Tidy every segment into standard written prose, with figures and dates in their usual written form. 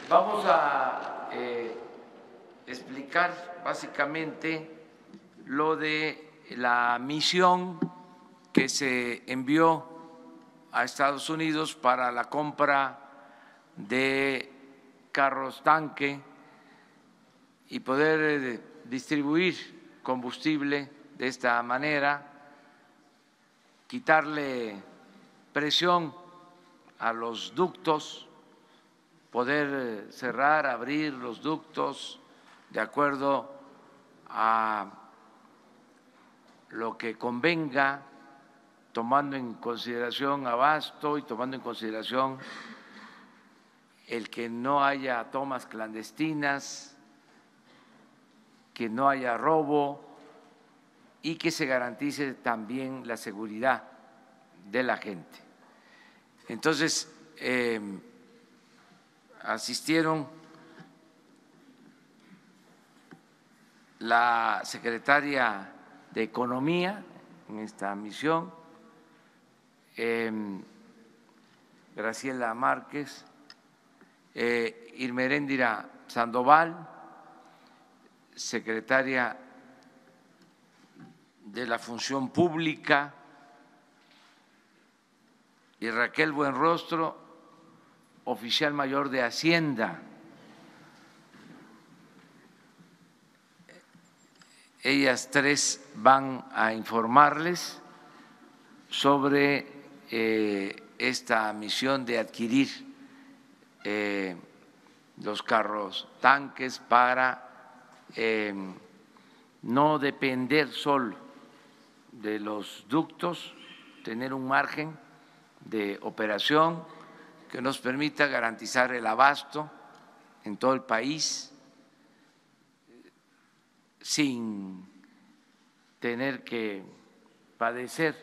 Vamos a explicar básicamente lo de la misión que se envió a Estados Unidos para la compra de carros tanque y poder distribuir combustible de esta manera, quitarle presión a los ductos, poder cerrar, abrir los ductos de acuerdo a lo que convenga, tomando en consideración abasto y tomando en consideración el que no haya tomas clandestinas, que no haya robo y que se garantice también la seguridad de la gente. Entonces, asistieron la secretaria de Economía en esta misión, Graciela Márquez, Irmeréndira Sandoval, secretaria de la Función Pública, y Raquel Buenrostro, oficial mayor de Hacienda. Ellas tres van a informarles sobre esta misión de adquirir los carros tanques para no depender solo de los ductos, tener un margen de operación que nos permita garantizar el abasto en todo el país sin tener que padecer,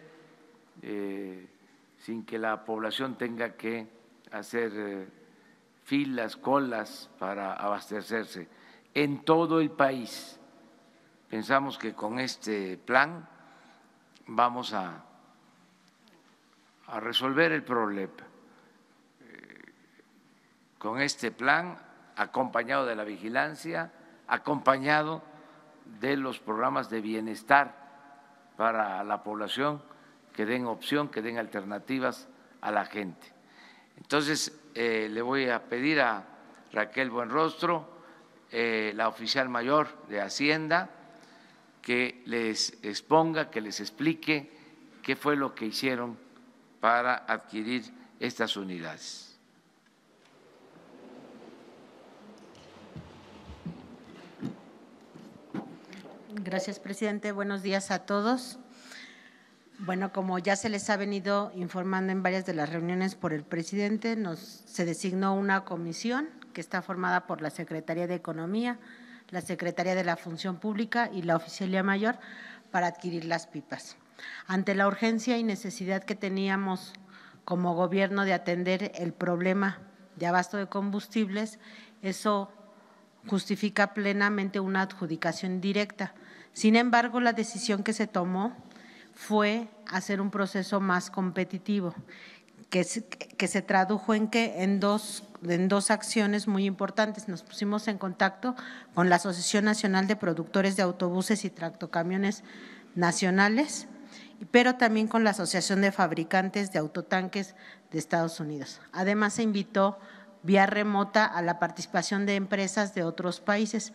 sin que la población tenga que hacer filas, colas para abastecerse en todo el país. Pensamos que con este plan vamos a resolver el problema. Con este plan, acompañado de la vigilancia, acompañado de los programas de bienestar para la población, que den opción, que den alternativas a la gente. Entonces, le voy a pedir a Raquel Buenrostro, la oficial mayor de Hacienda, que les exponga, que les explique qué fue lo que hicieron para adquirir estas unidades. Gracias, presidente. Buenos días a todos. Bueno, como ya se les ha venido informando en varias de las reuniones por el presidente, se designó una comisión que está formada por la Secretaría de Economía, la Secretaría de la Función Pública y la Oficialía Mayor para adquirir las pipas. Ante la urgencia y necesidad que teníamos como gobierno de atender el problema de abasto de combustibles, eso justifica plenamente una adjudicación directa. Sin embargo, la decisión que se tomó fue hacer un proceso más competitivo, que se tradujo en dos acciones muy importantes. Nos pusimos en contacto con la Asociación Nacional de Productores de Autobuses y Tractocamiones Nacionales, pero también con la Asociación de Fabricantes de Autotanques de Estados Unidos. Además, se invitó vía remota a la participación de empresas de otros países.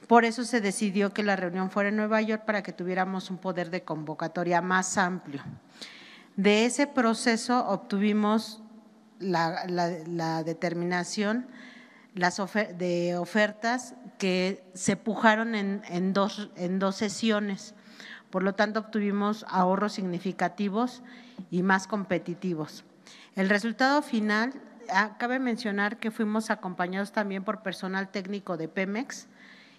Por eso se decidió que la reunión fuera en Nueva York para que tuviéramos un poder de convocatoria más amplio. De ese proceso obtuvimos la determinación de ofertas que se pujaron en dos sesiones. Por lo tanto, obtuvimos ahorros significativos y más competitivos. El resultado final, cabe mencionar que fuimos acompañados también por personal técnico de Pemex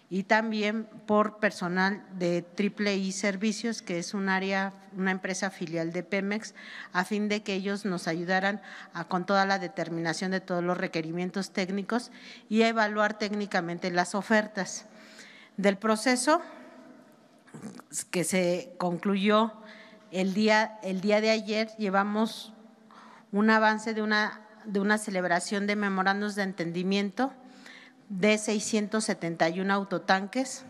y también por personal de III Servicios, que es una empresa filial de Pemex, a fin de que ellos nos ayudaran con toda la determinación de todos los requerimientos técnicos y a evaluar técnicamente las ofertas. Del proceso que se concluyó el día de ayer, llevamos un avance de de una celebración de memorandos de entendimiento de 671 autotanques,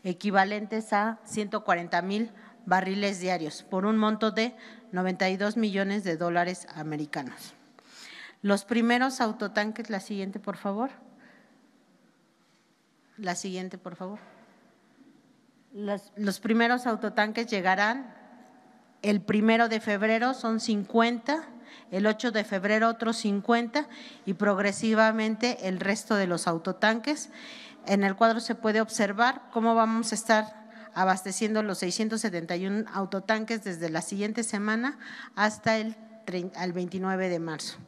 equivalentes a 140,000 barriles diarios, por un monto de 92 millones de dólares americanos. Los primeros autotanques, la siguiente, por favor. La siguiente, por favor. Los primeros autotanques llegarán el 1 de febrero, son 50, el 8 de febrero otros 50 y progresivamente el resto de los autotanques. En el cuadro se puede observar cómo vamos a estar abasteciendo los 671 autotanques desde la siguiente semana hasta el 29 de marzo.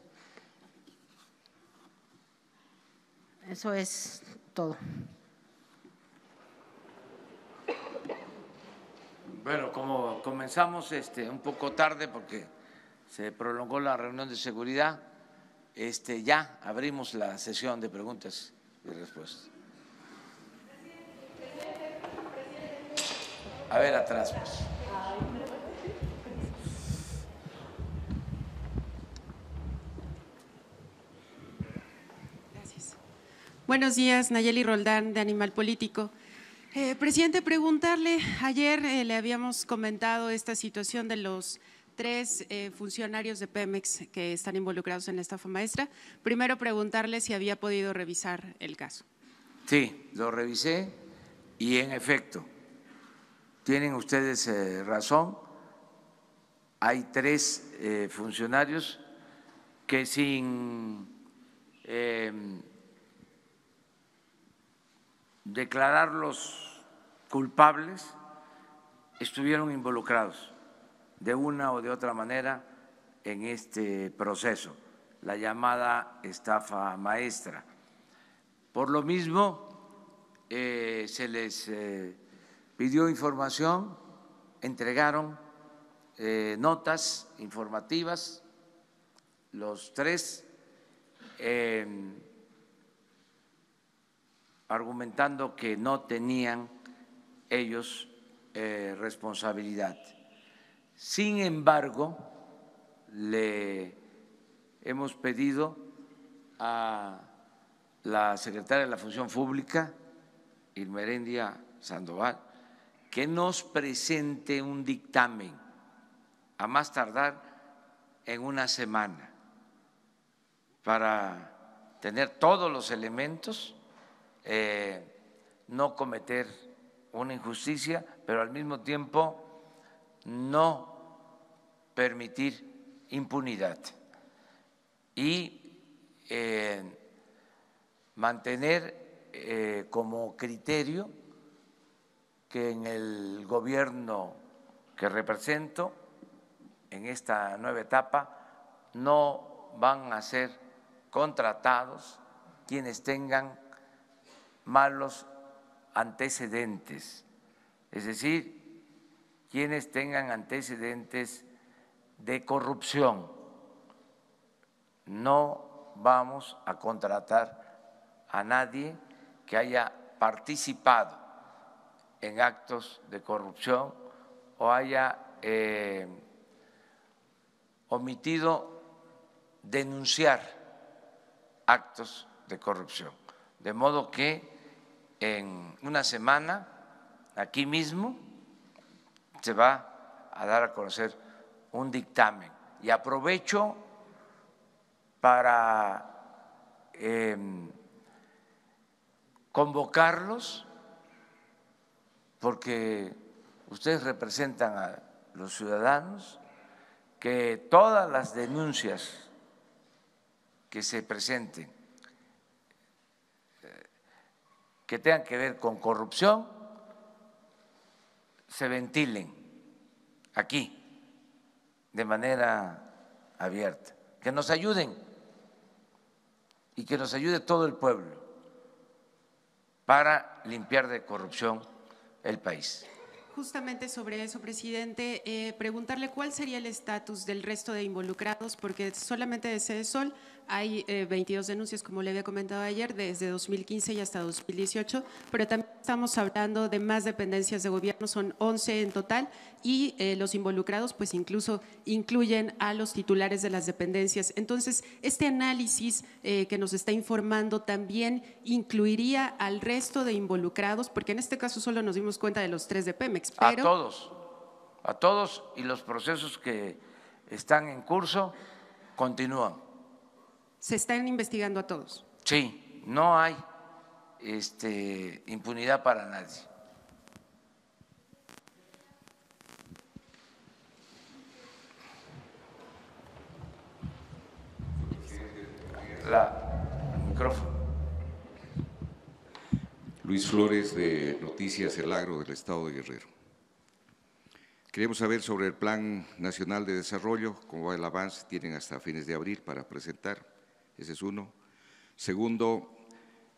Eso es todo. Bueno, como comenzamos un poco tarde porque se prolongó la reunión de seguridad, ya abrimos la sesión de preguntas y respuestas. A ver, atrás, pues. Gracias. Buenos días, Nayeli Roldán, de Animal Político. Presidente, preguntarle, ayer le habíamos comentado esta situación de los 3 funcionarios de Pemex que están involucrados en la estafa maestra. Primero preguntarle si había podido revisar el caso. Sí, lo revisé y en efecto, tienen ustedes razón, hay 3 funcionarios que sin declararlos culpables estuvieron involucrados de una o de otra manera en este proceso, la llamada estafa maestra. Por lo mismo, se les pidió información, entregaron notas informativas, los 3, argumentando que no tenían ellos responsabilidad. Sin embargo, le hemos pedido a la secretaria de la Función Pública, Irma Herendia Sandoval, que nos presente un dictamen a más tardar en una semana para tener todos los elementos, no cometer una injusticia, pero al mismo tiempo no permitir impunidad y mantener como criterio que en el gobierno que represento, en esta nueva etapa, no van a ser contratados quienes tengan malos antecedentes, es decir, quienes tengan antecedentes de corrupción. No vamos a contratar a nadie que haya participado en actos de corrupción o haya omitido denunciar actos de corrupción. De modo que en una semana, aquí mismo, se va a dar a conocer un dictamen. Y aprovecho para convocarlos, porque ustedes representan a los ciudadanos, que todas las denuncias que se presenten que tengan que ver con corrupción se ventilen aquí de manera abierta, que nos ayuden y que nos ayude todo el pueblo para limpiar de corrupción el país. Justamente sobre eso, presidente, preguntarle cuál sería el estatus del resto de involucrados, porque solamente de Sede Sol hay 22 denuncias, como le había comentado ayer, desde 2015 y hasta 2018, pero también estamos hablando de más dependencias de gobierno, son 11 en total, y los involucrados pues incluso incluyen a los titulares de las dependencias. Entonces, este análisis que nos está informando también incluiría al resto de involucrados, porque en este caso solo nos dimos cuenta de los 3 de Pemex, pero… A todos, y los procesos que están en curso continúan. Se están investigando a todos. Sí, no hay impunidad para nadie. El micrófono. Luis Flores, de Noticias El Agro del Estado de Guerrero. Queremos saber sobre el Plan Nacional de Desarrollo, cómo va el avance, tienen hasta fines de abril para presentar, ese es uno. Segundo,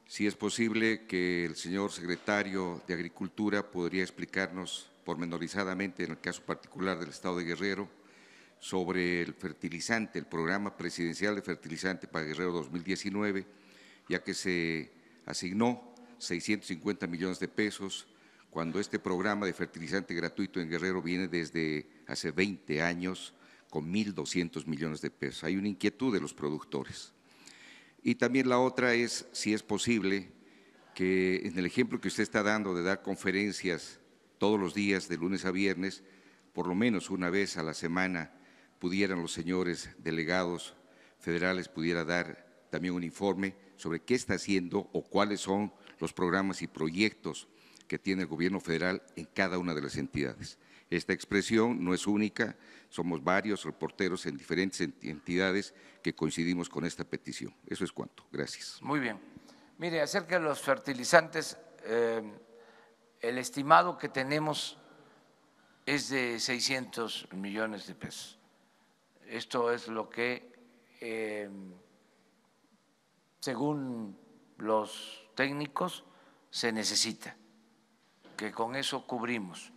si es posible que el señor secretario de Agricultura podría explicarnos pormenorizadamente, en el caso particular del Estado de Guerrero, sobre el fertilizante, el programa presidencial de fertilizante para Guerrero 2019, ya que se asignó 650 millones de pesos, cuando este programa de fertilizante gratuito en Guerrero viene desde hace 20 años con 1.200 millones de pesos. Hay una inquietud de los productores. Y también la otra es si es posible que en el ejemplo que usted está dando de dar conferencias todos los días de lunes a viernes, por lo menos una vez a la semana pudieran los señores delegados federales pudiera dar también un informe sobre qué está haciendo o cuáles son los programas y proyectos que tiene el gobierno federal en cada una de las entidades. Esta expresión no es única, somos varios reporteros en diferentes entidades que coincidimos con esta petición. Eso es cuanto. Gracias. Muy bien. Mire, acerca de los fertilizantes, el estimado que tenemos es de 600 millones de pesos. Esto es lo que, según los técnicos, se necesita, que con eso cubrimos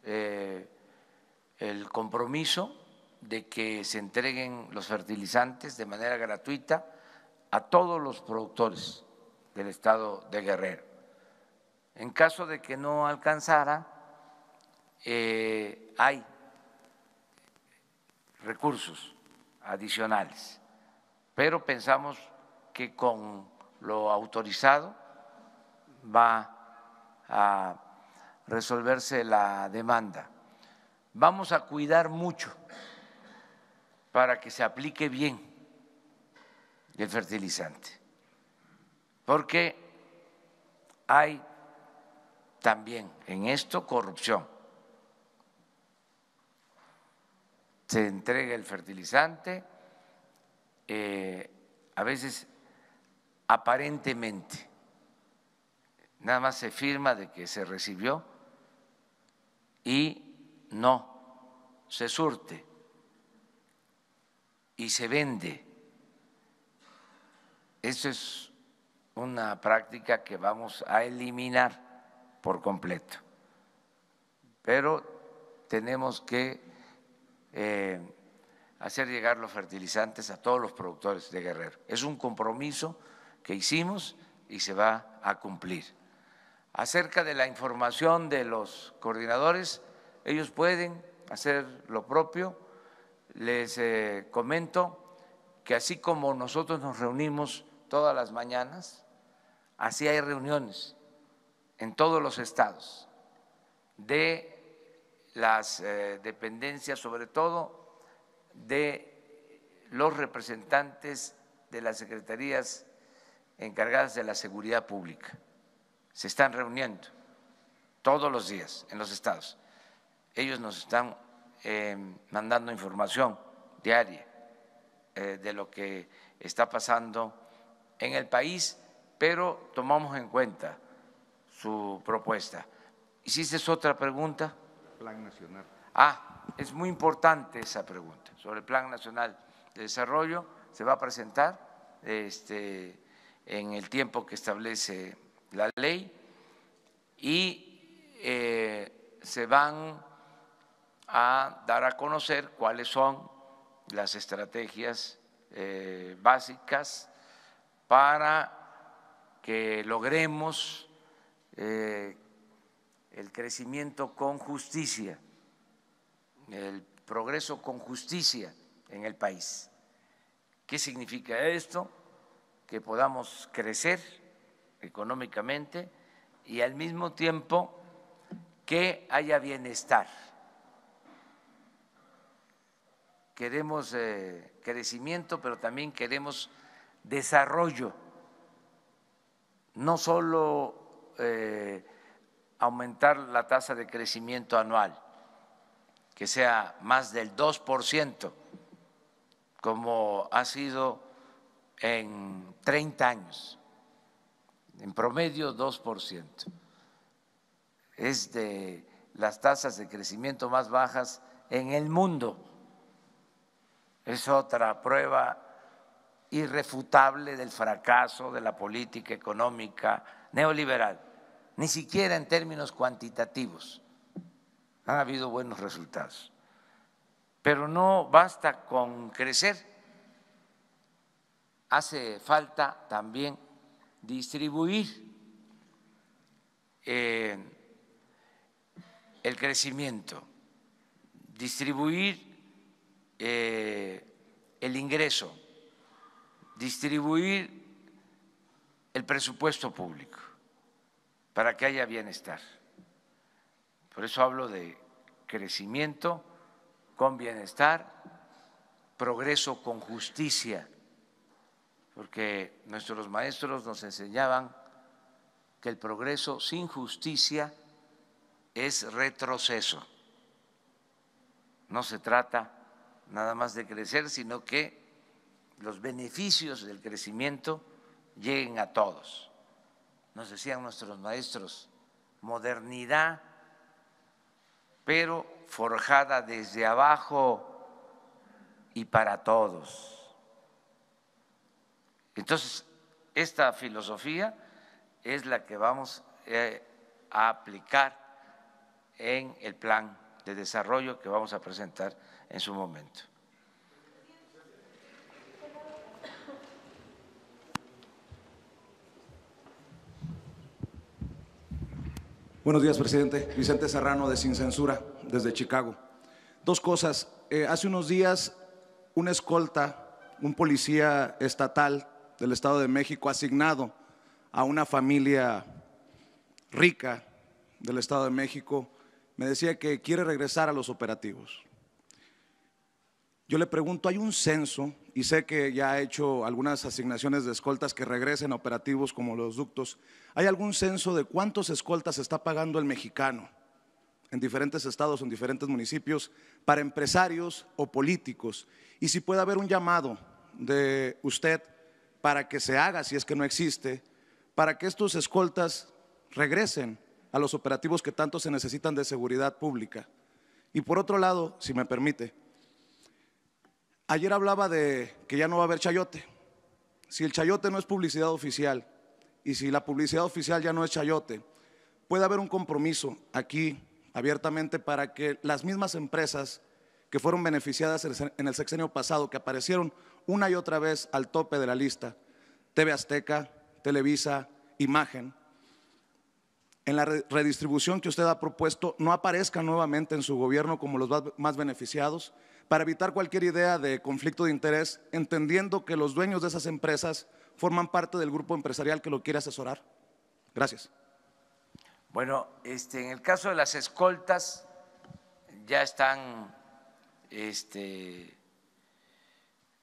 el compromiso de que se entreguen los fertilizantes de manera gratuita a todos los productores del estado de Guerrero. En caso de que no alcanzara, hay recursos adicionales, pero pensamos que con lo autorizado va a resolverse la demanda. Vamos a cuidar mucho para que se aplique bien el fertilizante, porque hay también en esto corrupción. Se entrega el fertilizante, a veces aparentemente, nada más se firma de que se recibió y no se surte y se vende. Eso es una práctica que vamos a eliminar por completo, pero tenemos que hacer llegar los fertilizantes a todos los productores de Guerrero. Es un compromiso que hicimos y se va a cumplir. Acerca de la información de los coordinadores, ellos pueden hacer lo propio. Les comento que así como nosotros nos reunimos todas las mañanas, así hay reuniones en todos los estados de las dependencias, sobre todo de los representantes de las secretarías encargadas de la seguridad pública. Se están reuniendo todos los días en los estados. Ellos nos están mandando información diaria de lo que está pasando en el país, pero tomamos en cuenta su propuesta. ¿Hiciste otra pregunta? Plan nacional. Es muy importante esa pregunta sobre el Plan Nacional de Desarrollo. Se va a presentar en el tiempo que establece la ley y se van a dar a conocer cuáles son las estrategias básicas para que logremos el crecimiento con justicia, el progreso con justicia en el país. ¿Qué significa esto? Que podamos crecer económicamente y al mismo tiempo que haya bienestar. Queremos crecimiento, pero también queremos desarrollo, no solo aumentar la tasa de crecimiento anual, que sea más del 2%, como ha sido en 30 años, en promedio 2%. Es de las tasas de crecimiento más bajas en el mundo. Es otra prueba irrefutable del fracaso de la política económica neoliberal. Ni siquiera en términos cuantitativos han habido buenos resultados. Pero no basta con crecer, hace falta también distribuir el crecimiento, distribuir el ingreso, distribuir el presupuesto público para que haya bienestar. Por eso hablo de crecimiento con bienestar, progreso con justicia, porque nuestros maestros nos enseñaban que el progreso sin justicia es retroceso. No se trata nada más de crecer, sino que los beneficios del crecimiento lleguen a todos. Nos decían nuestros maestros, modernidad, pero forjada desde abajo y para todos. Entonces, esta filosofía es la que vamos a aplicar en el plan de desarrollo que vamos a presentar en su momento. Buenos días, presidente. Vicente Serrano, de Sin Censura, desde Chicago. Dos cosas. Hace unos días, una escolta, un policía estatal del Estado de México asignado a una familia rica del Estado de México, me decía que quiere regresar a los operativos. Yo le pregunto, ¿hay un censo? Y sé que ya ha hecho algunas asignaciones de escoltas que regresen a operativos como los ductos. ¿Hay algún censo de cuántos escoltas está pagando el mexicano en diferentes estados, en diferentes municipios, para empresarios o políticos? Y si puede haber un llamado de usted para que se haga, si es que no existe, para que estos escoltas regresen a los operativos que tanto se necesitan de seguridad pública. Y por otro lado, si me permite, ayer hablaba de que ya no va a haber chayote. Si el chayote no es publicidad oficial y si la publicidad oficial ya no es chayote, puede haber un compromiso aquí abiertamente para que las mismas empresas que fueron beneficiadas en el sexenio pasado, que aparecieron una y otra vez al tope de la lista, TV Azteca, Televisa, Imagen, en la redistribución que usted ha propuesto no aparezcan nuevamente en su gobierno como los más beneficiados, para evitar cualquier idea de conflicto de interés, entendiendo que los dueños de esas empresas forman parte del grupo empresarial que lo quiere asesorar. Gracias. Bueno, en el caso de las escoltas ya están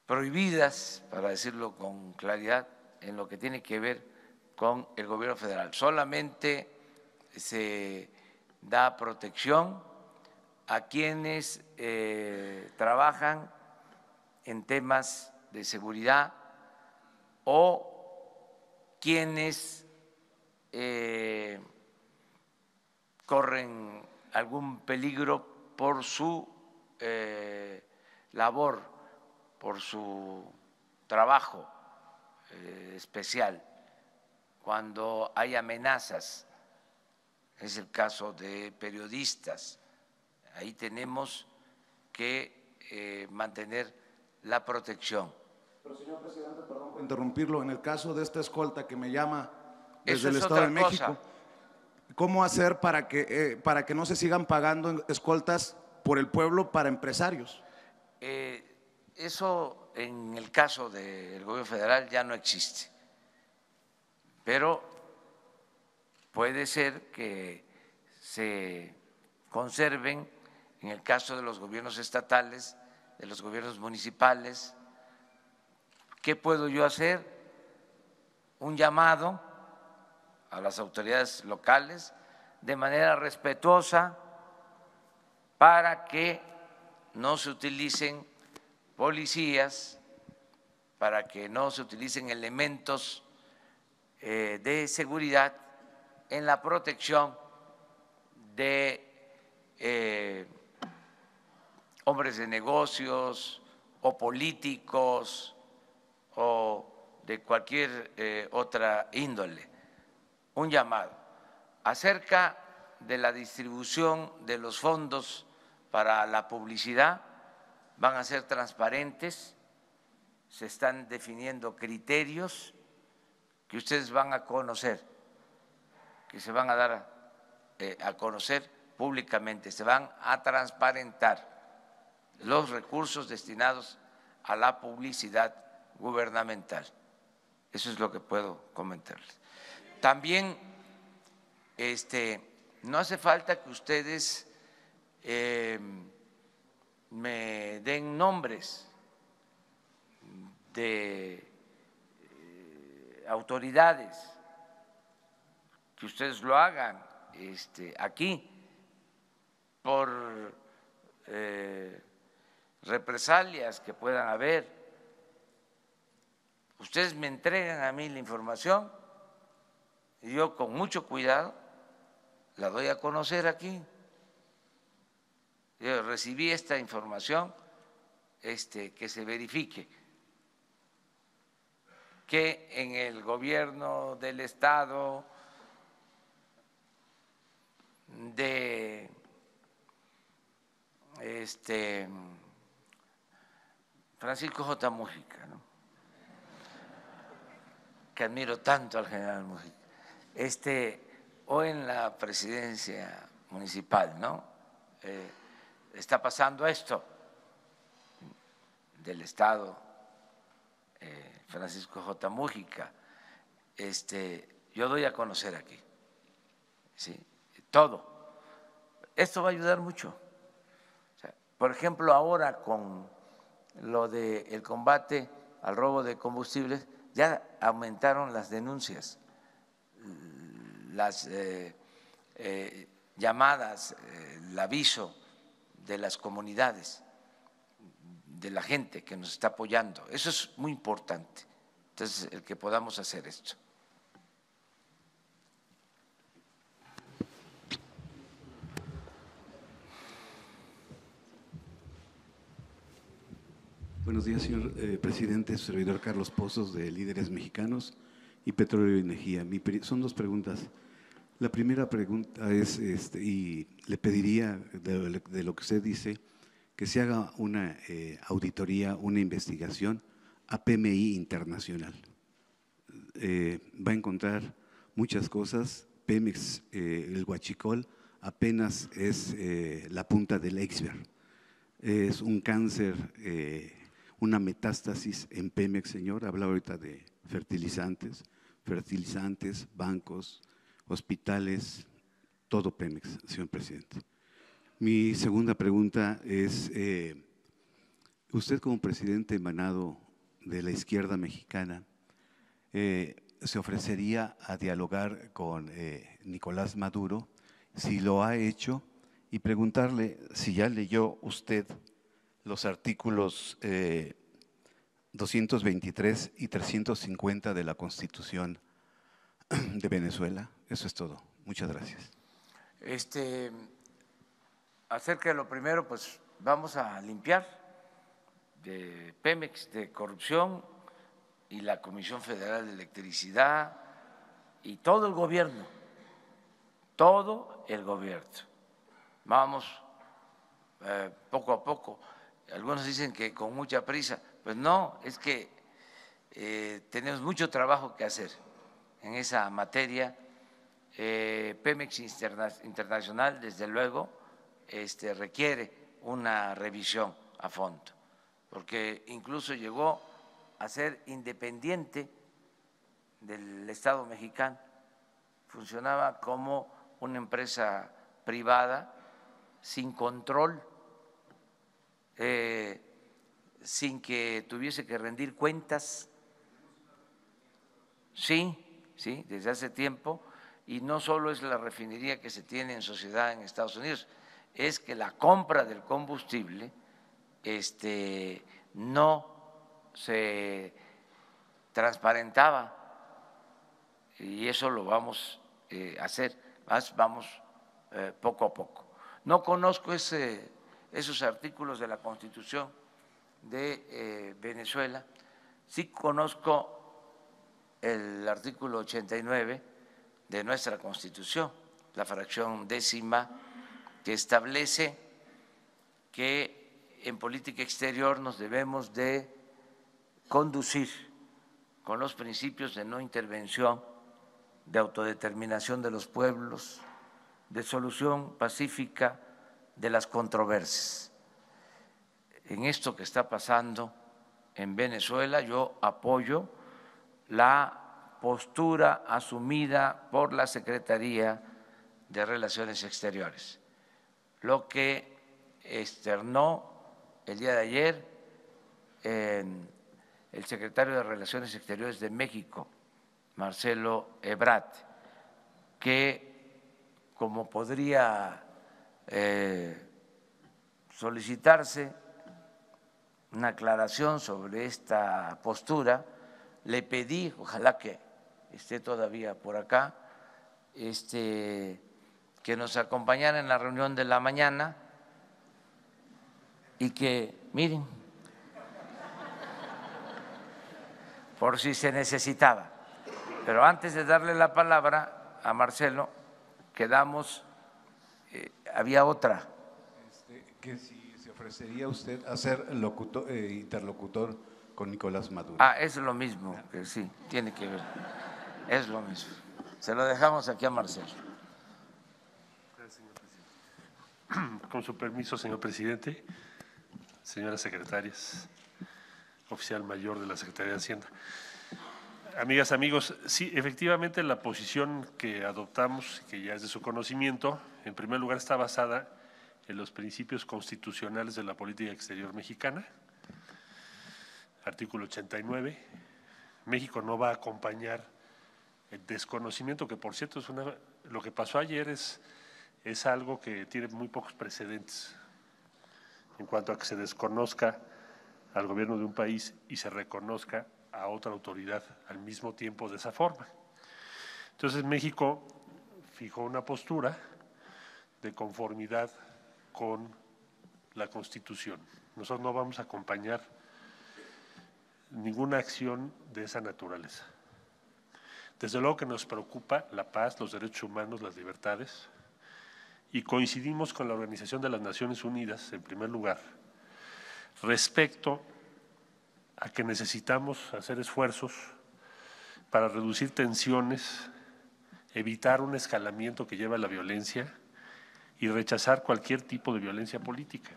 prohibidas, para decirlo con claridad, en lo que tiene que ver con el gobierno federal. Solamente se da protección a quienes trabajan en temas de seguridad o quienes corren algún peligro por su labor, por su trabajo especial, cuando hay amenazas es el caso de periodistas. Ahí tenemos que mantener la protección. Pero, señor presidente, perdón por interrumpirlo, en el caso de esta escolta que me llama desde Eso el es Estado de otra México, cosa. ¿cómo hacer para que no se sigan pagando escoltas por el pueblo para empresarios? Eso en el caso del gobierno federal ya no existe, pero puede ser que se conserven en el caso de los gobiernos estatales, de los gobiernos municipales. ¿Qué puedo yo hacer? Un llamado a las autoridades locales de manera respetuosa para que no se utilicen policías, para que no se utilicen elementos de seguridad en la protección de hombres de negocios o políticos o de cualquier otra índole. Un llamado acerca de la distribución de los fondos para la publicidad, van a ser transparentes, se están definiendo criterios que ustedes van a conocer, que se van a dar a conocer públicamente, se van a transparentar los recursos destinados a la publicidad gubernamental. Eso es lo que puedo comentarles. También no hace falta que ustedes me den nombres de autoridades, que ustedes lo hagan aquí por represalias que puedan haber. Ustedes me entregan a mí la información y yo con mucho cuidado la doy a conocer aquí. Yo recibí esta información, que se verifique que en el gobierno del Estado de Francisco J. Mújica, ¿no?, que admiro tanto al general Mújica, o en la presidencia municipal, ¿no? Está pasando esto del Estado Francisco J. Mújica, yo doy a conocer aquí, ¿sí?, todo. Esto va a ayudar mucho. O sea, por ejemplo, ahora con lo del combate al robo de combustibles, ya aumentaron las denuncias, las llamadas, el aviso de las comunidades, de la gente que nos está apoyando. Eso es muy importante. Entonces, el que podamos hacer esto. Buenos días, señor presidente. Su servidor Carlos Pozos, de Líderes Mexicanos y Petróleo y Energía. Son dos preguntas. La primera pregunta es, y le pediría de lo que usted dice, que se haga una auditoría, una investigación a PMI Internacional. Va a encontrar muchas cosas. Pemex, el huachicol, apenas es la punta del iceberg. Es un cáncer, una metástasis en Pemex, señor. Hablaba ahorita de fertilizantes, bancos, hospitales, todo Pemex, señor presidente. Mi segunda pregunta es, usted como presidente emanado de la izquierda mexicana, ¿se ofrecería a dialogar con Nicolás Maduro? Si lo ha hecho, y preguntarle si ya leyó usted los artículos 223 y 350 de la Constitución de Venezuela. Eso es todo. Muchas gracias. Acerca de lo primero, pues vamos a limpiar de Pemex de corrupción, y la Comisión Federal de Electricidad y todo el gobierno todo el gobierno. Vamos poco a poco. Algunos dicen que con mucha prisa. Pues no, es que tenemos mucho trabajo que hacer en esa materia. Pemex Internacional, desde luego, requiere una revisión a fondo, porque incluso llegó a ser independiente del Estado mexicano, funcionaba como una empresa privada sin control, sin que tuviese que rendir cuentas. Sí, desde hace tiempo, y no solo es la refinería que se tiene en sociedad en Estados Unidos, es que la compra del combustible no se transparentaba, y eso lo vamos a hacer, vamos poco a poco. No conozco esos artículos de la Constitución de Venezuela, sí conozco el artículo 89 de nuestra Constitución, la fracción 10ª, que establece que en política exterior nos debemos de conducir con los principios de no intervención, de autodeterminación de los pueblos, de solución pacífica de las controversias. En esto que está pasando en Venezuela, yo apoyo la postura asumida por la Secretaría de Relaciones Exteriores, lo que externó el día de ayer el secretario de Relaciones Exteriores de México, Marcelo Ebrard, que como podría solicitarse una aclaración sobre esta postura, le pedí, ojalá que esté todavía por acá, que nos acompañara en la reunión de la mañana y que, miren, por si se necesitaba. Pero antes de darle la palabra a Marcelo, quedamos, había otra. Que si se ofrecería usted a ser interlocutor con Nicolás Maduro. Es lo mismo, que sí, tiene que ver, es lo mismo. Se lo dejamos aquí a Marcelo. Gracias, señor presidente. Con su permiso, señor presidente, señoras secretarias, oficial mayor de la Secretaría de Hacienda. Amigas, amigos, sí, efectivamente la posición que adoptamos, que ya es de su conocimiento, en primer lugar está basada en los principios constitucionales de la política exterior mexicana. Artículo 89, México no va a acompañar el desconocimiento, que por cierto lo que pasó ayer es algo que tiene muy pocos precedentes en cuanto a que se desconozca al gobierno de un país y se reconozca a otra autoridad al mismo tiempo de esa forma. Entonces México fijó una postura de conformidad con la Constitución. Nosotros no vamos a acompañar ninguna acción de esa naturaleza. Desde luego que nos preocupa la paz, los derechos humanos, las libertades, y coincidimos con la Organización de las Naciones Unidas, en primer lugar, respecto a que necesitamos hacer esfuerzos para reducir tensiones, evitar un escalamiento que lleva a la violencia y rechazar cualquier tipo de violencia política.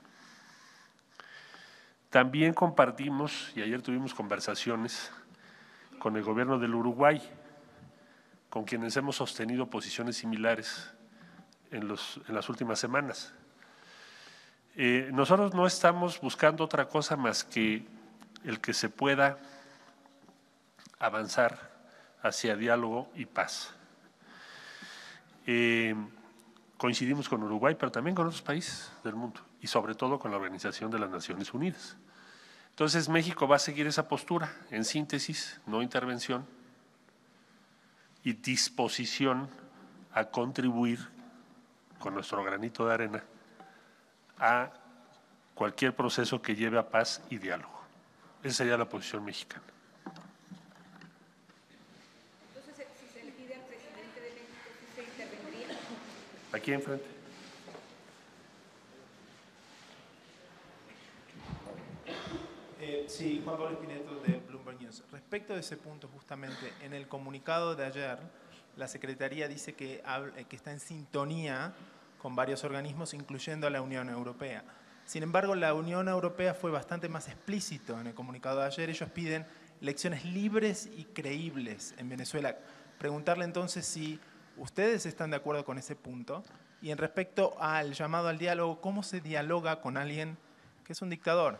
También compartimos, y ayer tuvimos conversaciones con el gobierno del Uruguay, con quienes hemos sostenido posiciones similares en las últimas semanas. Nosotros no estamos buscando otra cosa más que el que se pueda avanzar hacia diálogo y paz. Coincidimos con Uruguay, pero también con otros países del mundo y sobre todo con la Organización de las Naciones Unidas. Entonces México va a seguir esa postura, en síntesis, no intervención y disposición a contribuir con nuestro granito de arena a cualquier proceso que lleve a paz y diálogo. Esa sería la posición mexicana. Entonces, si se le pide al presidente de México, ¿sí se intervendría? Aquí enfrente. Sí, Juan Pablo Espineto de Bloomberg News. Respecto de ese punto, justamente, en el comunicado de ayer, la Secretaría dice que está en sintonía con varios organismos, incluyendo a la Unión Europea. Sin embargo, la Unión Europea fue bastante más explícito en el comunicado de ayer. Ellos piden elecciones libres y creíbles en Venezuela. Preguntarle entonces si ustedes están de acuerdo con ese punto. Y en respecto al llamado al diálogo, ¿cómo se dialoga con alguien que es un dictador,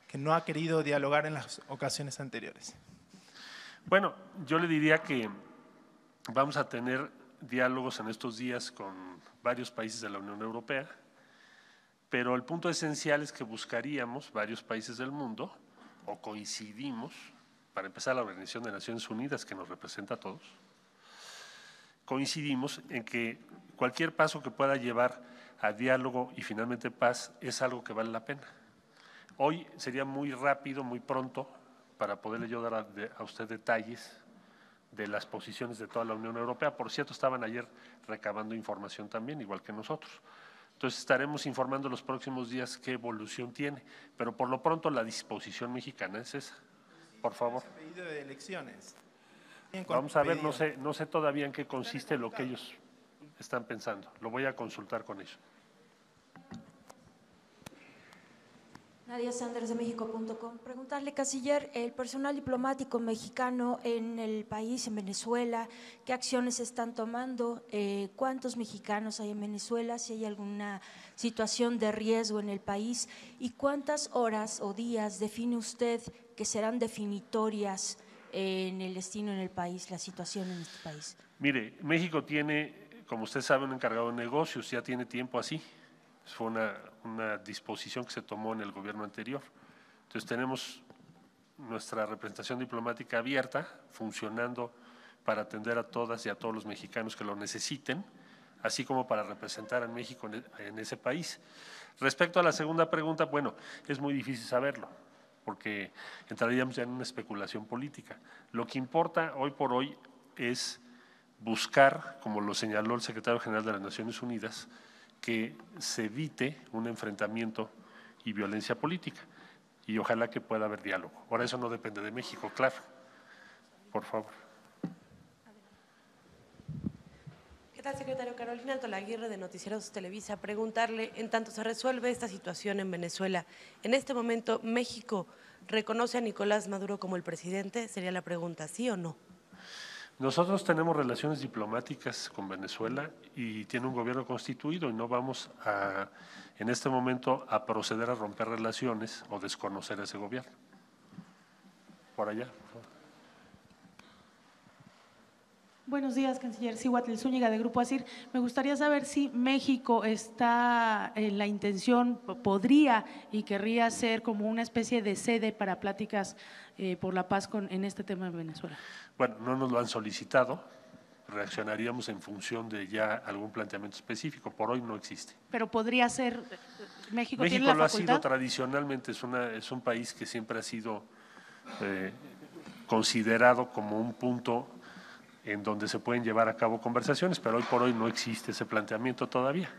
que no ha querido dialogar en las ocasiones anteriores? Bueno, yo le diría que vamos a tener diálogos en estos días con varios países de la Unión Europea, pero el punto esencial es que buscaríamos varios países del mundo, o coincidimos, para empezar la Organización de Naciones Unidas, que nos representa a todos, coincidimos en que cualquier paso que pueda llevar a diálogo y finalmente paz es algo que vale la pena. Hoy sería muy rápido, muy pronto, para poderle yo dar a usted detalles de las posiciones de toda la Unión Europea. Por cierto, estaban ayer recabando información también, igual que nosotros. Entonces estaremos informando los próximos días qué evolución tiene, pero por lo pronto la disposición mexicana es esa. Por favor. Pedido de elecciones. Vamos a ver, no sé todavía en qué consiste lo que ellos están pensando. Lo voy a consultar con ellos. Nadia Sanders de México.com. Preguntarle, canciller, el personal diplomático mexicano en el país, en Venezuela, ¿qué acciones están tomando? ¿Cuántos mexicanos hay en Venezuela? Si hay alguna situación de riesgo en el país. ¿Y cuántas horas o días define usted que serán definitorias en el destino en el país, la situación en este país? Mire, México tiene, como usted sabe, un encargado de negocios, ya tiene tiempo así. Fue una disposición que se tomó en el gobierno anterior. Entonces tenemos nuestra representación diplomática abierta, funcionando para atender a todas y a todos los mexicanos que lo necesiten, así como para representar a México en ese país. Respecto a la segunda pregunta, bueno, es muy difícil saberlo, porque entraríamos ya en una especulación política. Lo que importa hoy por hoy es buscar, como lo señaló el secretario general de las Naciones Unidas, que se evite un enfrentamiento y violencia política, y ojalá que pueda haber diálogo. Ahora, eso no depende de México, claro. Por favor. ¿Qué tal, secretario? Carolina Altolaguirre, de Noticieros Televisa. Preguntarle, en tanto se resuelve esta situación en Venezuela, en este momento, ¿México reconoce a Nicolás Maduro como el presidente? Sería la pregunta, ¿sí o no? Nosotros tenemos relaciones diplomáticas con Venezuela y tiene un gobierno constituido y no vamos en este momento a proceder a romper relaciones o desconocer a ese gobierno. Por allá, por favor. Buenos días, canciller. Cihuatl Zúñiga, de Grupo ASIR. Me gustaría saber si México está en la intención, podría y querría ser como una especie de sede para pláticas por la paz en este tema de Venezuela. Bueno, no nos lo han solicitado, reaccionaríamos en función de ya algún planteamiento específico. Por hoy no existe. Pero podría ser, México tiene la lo ha facultad. sido tradicionalmente, es un país que siempre ha sido considerado como un punto en donde se pueden llevar a cabo conversaciones, pero hoy por hoy no existe ese planteamiento todavía.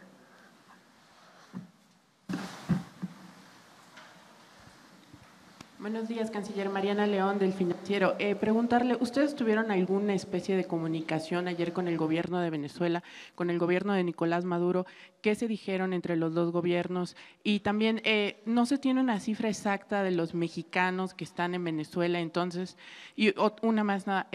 Buenos días, canciller. Mariana León, del Financiero. Preguntarle, ¿ustedes tuvieron alguna especie de comunicación ayer con el gobierno de Venezuela, con el gobierno de Nicolás Maduro? ¿Qué se dijeron entre los dos gobiernos? Y también, no se tiene una cifra exacta de los mexicanos que están en Venezuela, entonces, y una más nada,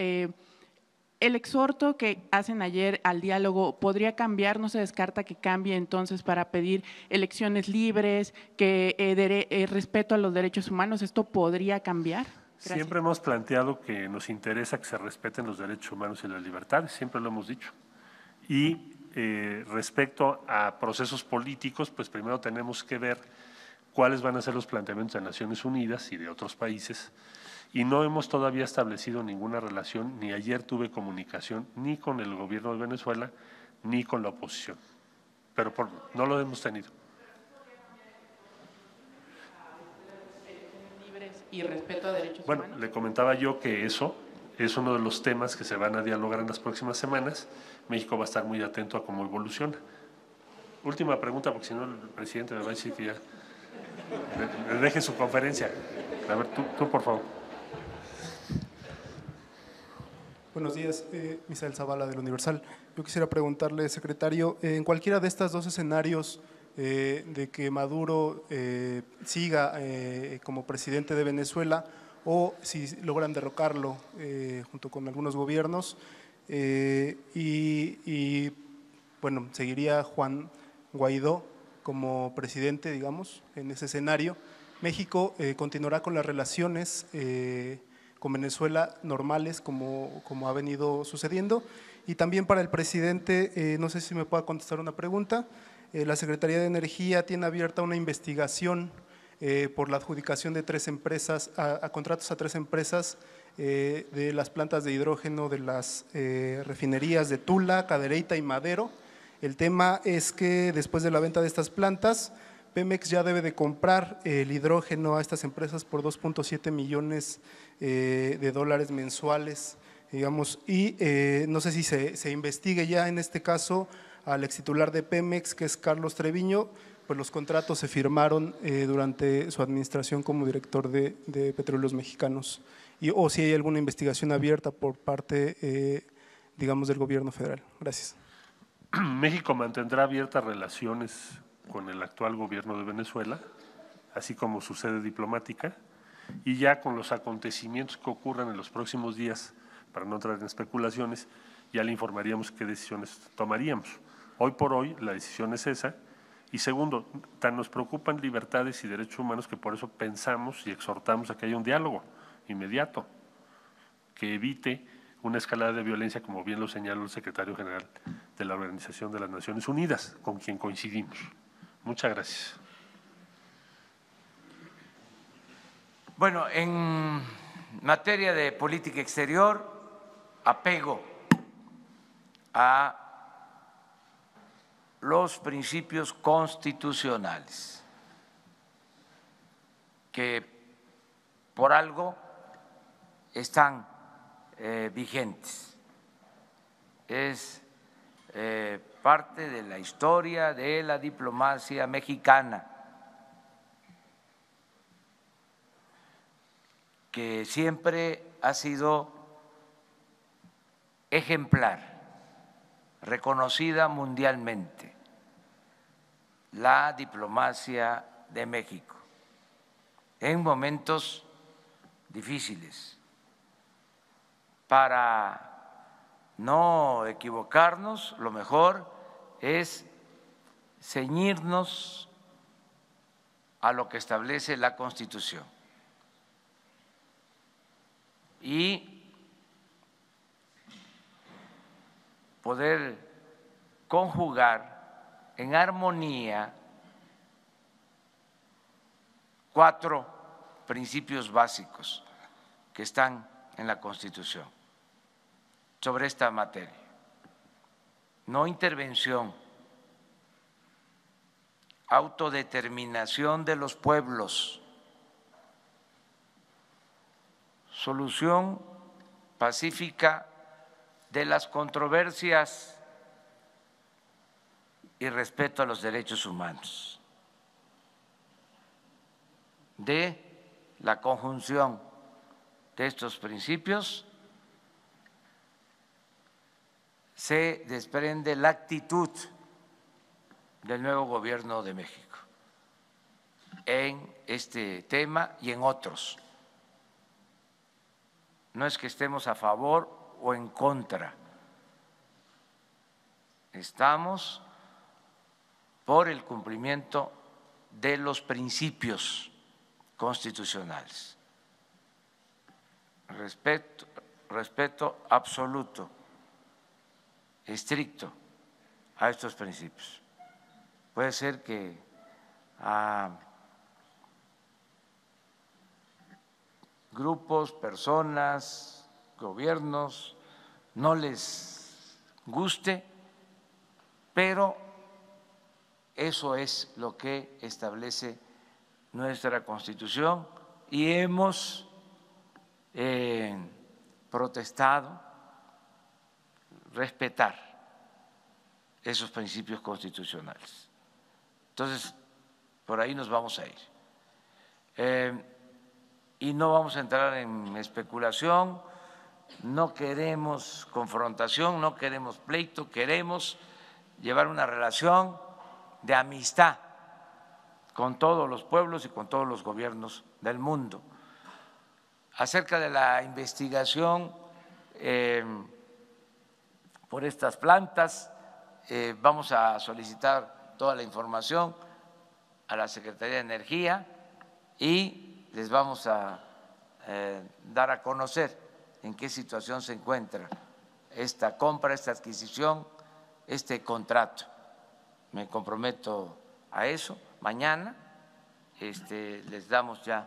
el exhorto que hacen ayer al diálogo, ¿podría cambiar? ¿No se descarta que cambie entonces para pedir elecciones libres, que respeto a los derechos humanos? ¿Esto podría cambiar? Gracias. Siempre hemos planteado que nos interesa que se respeten los derechos humanos y las libertades, siempre lo hemos dicho. Y respecto a procesos políticos, pues primero tenemos que ver cuáles van a ser los planteamientos de Naciones Unidas y de otros países. Y no hemos todavía establecido ninguna relación, ni ayer tuve comunicación ni con el gobierno de Venezuela, ni con la oposición. Pero no lo hemos tenido. Libres y respeto a derechos humanos. Le comentaba yo que eso es uno de los temas que se van a dialogar en las próximas semanas, México va a estar muy atento a cómo evoluciona. Última pregunta, porque si no el presidente me va a decir que ya le deje su conferencia. A ver, tú por favor. Buenos días, Misael Zavala del Universal. Yo quisiera preguntarle, secretario, en cualquiera de estos dos escenarios de que Maduro siga como presidente de Venezuela o si logran derrocarlo junto con algunos gobiernos y bueno, seguiría Juan Guaidó como presidente, digamos, en ese escenario, México continuará con las relaciones con Venezuela normales como ha venido sucediendo. Y también para el presidente, no sé si me pueda contestar una pregunta, la Secretaría de Energía tiene abierta una investigación por la adjudicación de 3 empresas, a contratos a 3 empresas de las plantas de hidrógeno de las refinerías de Tula, Cadereyta y Madero. El tema es que después de la venta de estas plantas, Pemex ya debe de comprar el hidrógeno a estas empresas por 2.7 millones de dólares mensuales, digamos, y no sé si se investigue ya en este caso al extitular de Pemex, que es Carlos Treviño, pues los contratos se firmaron durante su administración como director de Petróleos Mexicanos, o si hay alguna investigación abierta por parte, digamos, del gobierno federal. Gracias. México mantendrá abiertas relaciones con el actual gobierno de Venezuela, así como su sede diplomática, y ya con los acontecimientos que ocurran en los próximos días, para no entrar en especulaciones, ya le informaríamos qué decisiones tomaríamos. Hoy por hoy la decisión es esa, y segundo, tan nos preocupan libertades y derechos humanos que por eso pensamos y exhortamos a que haya un diálogo inmediato, que evite una escalada de violencia, como bien lo señaló el secretario general de la Organización de las Naciones Unidas, con quien coincidimos. Muchas gracias. Bueno, en materia de política exterior, apego a los principios constitucionales, que por algo están vigentes. Es parte de la historia de la diplomacia mexicana, que siempre ha sido ejemplar, reconocida mundialmente, la diplomacia de México en momentos difíciles. Para no equivocarnos, lo mejor es ceñirnos a lo que establece la Constitución y poder conjugar en armonía 4 principios básicos que están en la Constitución sobre esta materia. No intervención, autodeterminación de los pueblos, solución pacífica de las controversias y respeto a los derechos humanos. De la conjunción de estos principios se desprende la actitud del nuevo gobierno de México en este tema y en otros. No es que estemos a favor o en contra, estamos por el cumplimiento de los principios constitucionales, respeto absoluto, estricto a estos principios. Puede ser que a grupos, personas, gobiernos no les guste, pero eso es lo que establece nuestra Constitución y hemos protestado respetar esos principios constitucionales. Entonces, por ahí nos vamos a ir. Y no vamos a entrar en especulación, no queremos confrontación, no queremos pleito, queremos llevar una relación de amistad con todos los pueblos y con todos los gobiernos del mundo. Acerca de la investigación por estas plantas, vamos a solicitar toda la información a la Secretaría de Energía y les vamos a dar a conocer en qué situación se encuentra esta compra, esta adquisición, este contrato. Me comprometo a eso. Mañana les damos ya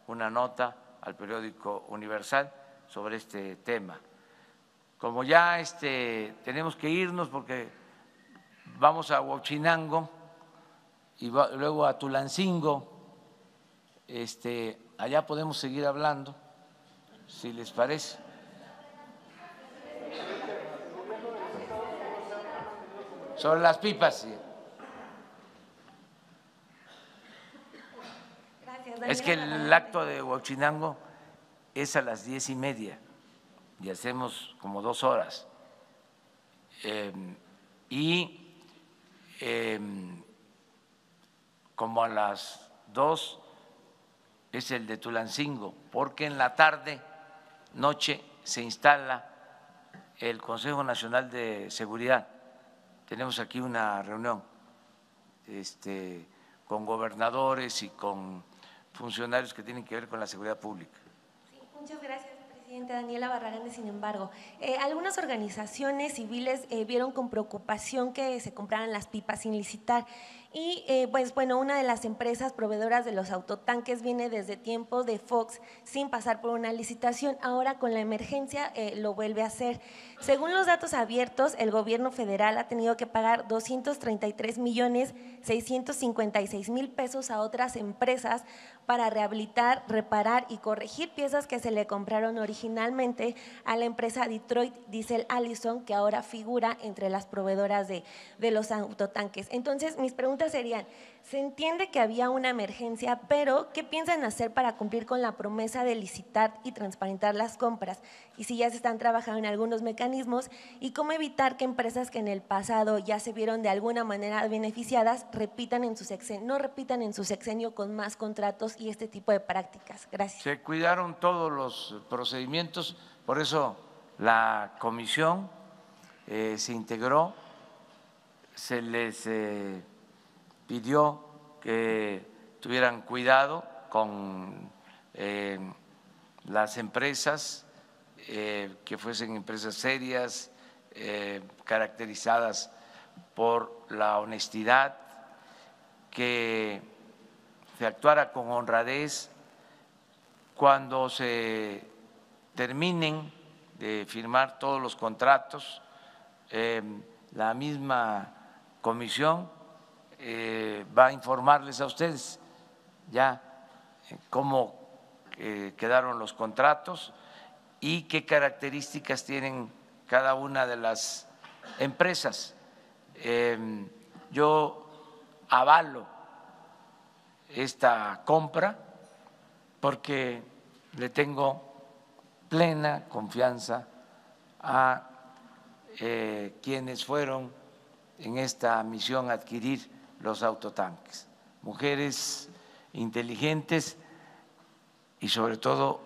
una nota al periódico Universal sobre este tema. Como ya tenemos que irnos porque vamos a Huachinango y luego a Tulancingo, allá podemos seguir hablando, si les parece. Sobre las pipas, sí. Es que el acto de Huachinango es a las 10:30 y hacemos como 2 horas. Como a las 2 es el de Tulancingo, porque en la tarde, noche, se instala el Consejo Nacional de Seguridad. Tenemos aquí una reunión con gobernadores y con funcionarios que tienen que ver con la seguridad pública. Sí, muchas gracias, presidente. Daniela Barragán, sin embargo. Algunas organizaciones civiles vieron con preocupación que se compraran las pipas sin licitar. Y pues bueno, una de las empresas proveedoras de los autotanques viene desde tiempos de Fox sin pasar por una licitación. Ahora con la emergencia lo vuelve a hacer. Según los datos abiertos, el gobierno federal ha tenido que pagar 233.656.000 pesos a otras empresas para rehabilitar, reparar y corregir piezas que se le compraron originalmente a la empresa Detroit Diesel Allison, que ahora figura entre las proveedoras de los autotanques. Entonces, mis preguntas serían, se entiende que había una emergencia, pero ¿qué piensan hacer para cumplir con la promesa de licitar y transparentar las compras? Y si ya se están trabajando en algunos mecanismos, ¿y cómo evitar que empresas que en el pasado ya se vieron de alguna manera beneficiadas no repitan en su sexenio con más contratos y este tipo de prácticas? Gracias. Se cuidaron todos los procedimientos, por eso la comisión se integró, se les pidió que tuvieran cuidado con las empresas, que fuesen empresas serias, caracterizadas por la honestidad, que se actuara con honradez. Cuando se terminen de firmar todos los contratos, la misma comisión va a informarles a ustedes ya cómo quedaron los contratos y qué características tienen cada una de las empresas. Yo avalo esta compra porque le tengo plena confianza a quienes fueron en esta misión a adquirir los autotanques, mujeres inteligentes y sobre todo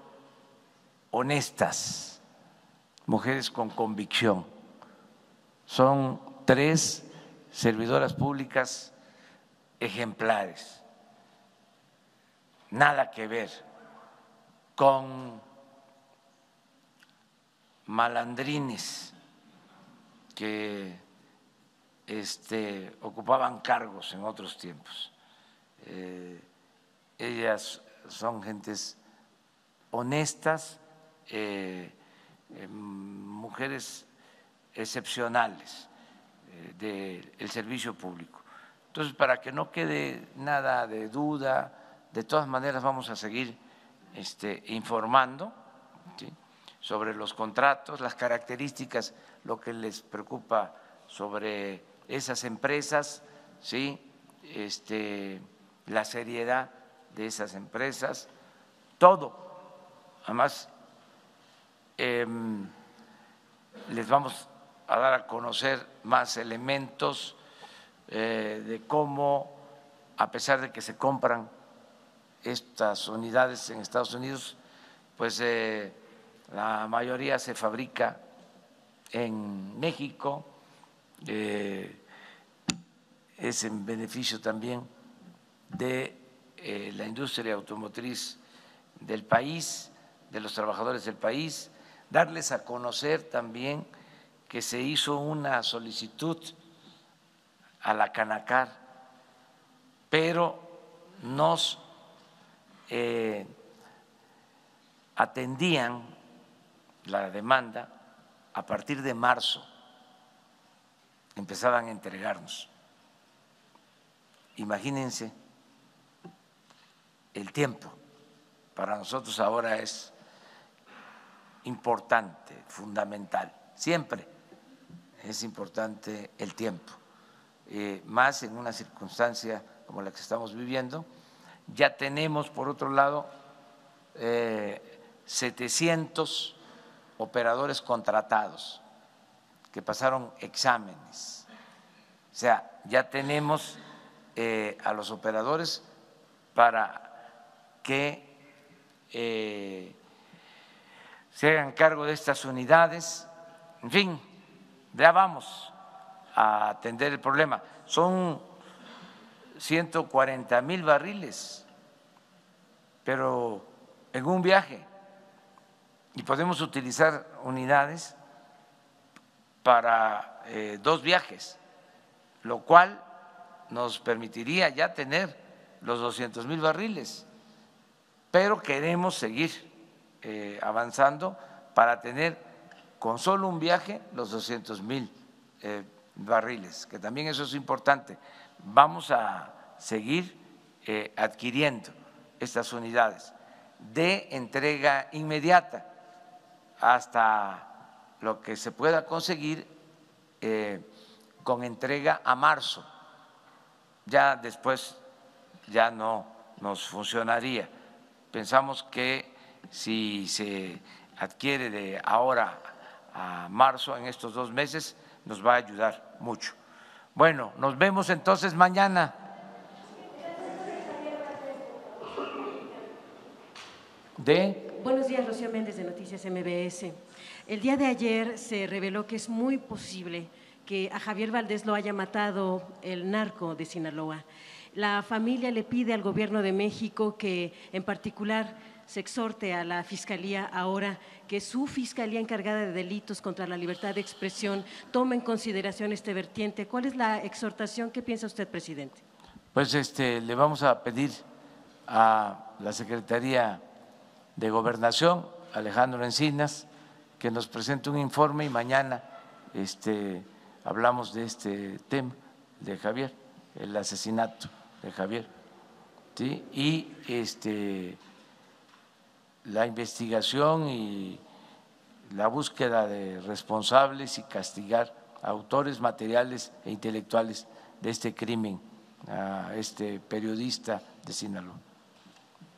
honestas, mujeres con convicción. Son 3 servidoras públicas ejemplares, nada que ver con malandrines que ocupaban cargos en otros tiempos. Ellas son gentes honestas, mujeres excepcionales del servicio público. Entonces, para que no quede nada de duda, de todas maneras vamos a seguir informando, ¿sí?, sobre los contratos, las características, lo que les preocupa sobre esas empresas, ¿sí? La seriedad de esas empresas, todo. Además, les vamos a dar a conocer más elementos de cómo, a pesar de que se compran estas unidades en Estados Unidos, pues la mayoría se fabrica en México, es en beneficio también de la industria automotriz del país, de los trabajadores del país, darles a conocer también que se hizo una solicitud a la Canacar, pero nos atendían la demanda a partir de marzo, empezaban a entregarnos. Imagínense el tiempo, para nosotros ahora es importante, fundamental, siempre es importante el tiempo, más en una circunstancia como la que estamos viviendo. Ya tenemos, por otro lado, 700 operadores contratados que pasaron exámenes. O sea, ya tenemos a los operadores para que se hagan cargo de estas unidades. En fin, ya vamos a atender el problema. Son 140,000 barriles, pero en un viaje, y podemos utilizar unidades para 2 viajes, lo cual nos permitiría ya tener los 200,000 barriles, pero queremos seguir avanzando para tener con solo un viaje los 200,000 barriles, que también eso es importante. Vamos a seguir adquiriendo estas unidades de entrega inmediata hasta lo que se pueda conseguir con entrega a marzo. Ya después ya no nos funcionaría. Pensamos que si se adquiere de ahora a marzo, en estos 2 meses, nos va a ayudar mucho. Bueno, nos vemos entonces mañana. Buenos días, Rocío Méndez de Noticias MBS. El día de ayer se reveló que es muy posible que a Javier Valdés lo haya matado el narco de Sinaloa. La familia le pide al Gobierno de México que en particular se exhorte a la Fiscalía ahora que su Fiscalía encargada de delitos contra la libertad de expresión tome en consideración este vertiente. ¿Cuál es la exhortación? ¿Qué piensa usted, presidente? Pues le vamos a pedir a la Secretaría de Gobernación, Alejandro Encinas, que nos presente un informe y mañana hablamos de este tema de Javier, el asesinato de Javier, ¿sí? Y la investigación y la búsqueda de responsables y castigar a autores materiales e intelectuales de este crimen, a este periodista de Sinaloa.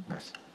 Gracias.